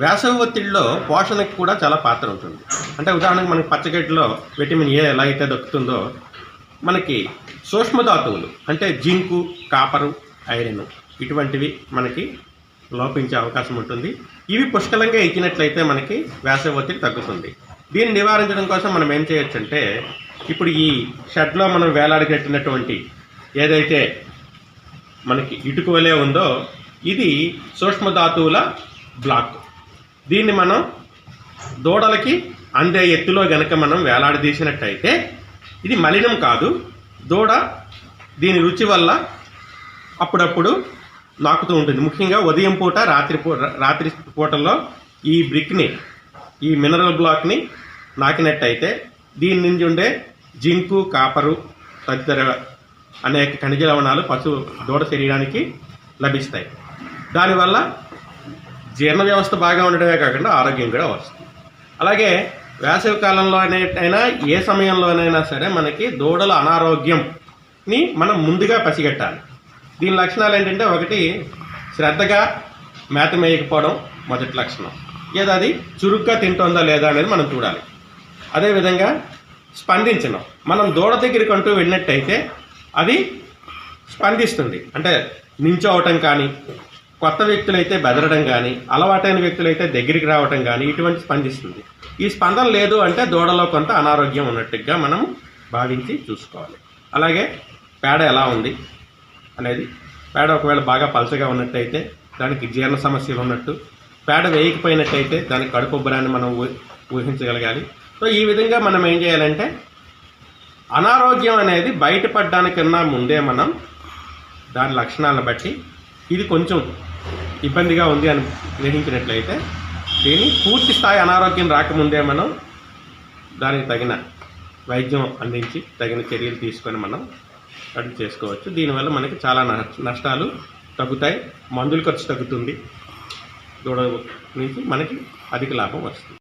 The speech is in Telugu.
వేసవి ఒత్తిడిలో పోషణకి కూడా చాలా పాత్ర ఉంటుంది. అంటే ఉదాహరణకు మనకి పచ్చగడ్డిలో విటమిన్ ఏ ఎలా అయితే దొరుకుతుందో, మనకి సూక్ష్మధాతువులు అంటే జింకు, కాపరు, ఐరన్ ఇటువంటివి మనకి లోపించే అవకాశం ఉంటుంది. ఇవి పుష్కలంగా ఇచ్చినట్లయితే మనకి వేసవి ఒత్తిడి తగ్గుతుంది. దీన్ని నివారించడం కోసం మనం ఏం చేయొచ్చంటే, ఇప్పుడు ఈ షెడ్లో మనం వేలాడగట్టినటువంటి ఏదైతే మనకి ఇటుక వలె ఉందో ఇది సూక్ష్మధాతువుల బ్లాక్. దీన్ని మనం దూడలకి అందే ఎత్తులో గనక మనం వేలాడదీసినట్టయితే ఇది మలినం కాదు. దూడ దీని రుచి వల్ల అప్పుడప్పుడు నాకుతూ ఉంటుంది. ముఖ్యంగా ఉదయం పూట రాత్రి పూటల్లో ఈ బ్రిక్ని, ఈ మినరల్ బ్లాక్ని నాకినట్టయితే దీని నుంచి ఉండే జింకు, కాపరు తదితర అనేక ఖనిజ లవణాలు దూడ శరీరానికి లభిస్తాయి. దానివల్ల జీర్ణ వ్యవస్థ బాగా ఉండడమే కాకుండా ఆరోగ్యం కూడా వస్తుంది. అలాగే వేసవి కాలంలో అయినా ఏ సమయంలోనైనా సరే మనకి దూడల అనారోగ్యంని మనం ముందుగా పసిగట్టాలి. దీని లక్షణాలు ఏంటంటే, ఒకటి శ్రద్ధగా మేత మేయకపోవడం మొదటి లక్షణం. ఏదో అది చురుగ్గా తింటుందా లేదా అనేది మనం చూడాలి. అదేవిధంగా స్పందించడం. మనం దూడ దగ్గరికి అంటూ వెళ్ళినట్టయితే అది స్పందిస్తుంది. అంటే నించోవటం కానీ, కొత్త వ్యక్తులైతే బెదరడం కానీ, అలవాటైన వ్యక్తులైతే దగ్గరికి రావటం కానీ ఇటువంటి స్పందిస్తుంది. ఈ స్పందన లేదు అంటే దూడలో కొంత అనారోగ్యం ఉన్నట్టుగా మనం భావించి చూసుకోవాలి. అలాగే పేడ ఎలా ఉంది అనేది, పేడ ఒకవేళ బాగా పలచగా ఉన్నట్టయితే దానికి జీర్ణ సమస్యలు ఉన్నట్టు, పేడ వేయకపోయినట్టయితే దానికి కడుపుబ్బరాన్ని మనం ఊహించగలగాలి. సో ఈ విధంగా మనం ఏం చేయాలంటే, అనారోగ్యం అనేది బయటపడడానికన్నా ముందే మనం దాని లక్షణాలను బట్టి ఇది కొంచెం ఇబ్బందిగా ఉంది అని గ్రహించినట్లయితే, దీన్ని పూర్తి స్థాయి అనారోగ్యం రాకముందే మనం దానికి తగిన వైద్యం అందించి తగిన చర్యలు తీసుకొని మనం అడ్డు చేసుకోవచ్చు. దీనివల్ల మనకి చాలా నష్టాలు తగ్గుతాయి. మందుల ఖర్చు తగ్గుతుంది. దూడ నుంచి మనకి అధిక లాభం వస్తుంది.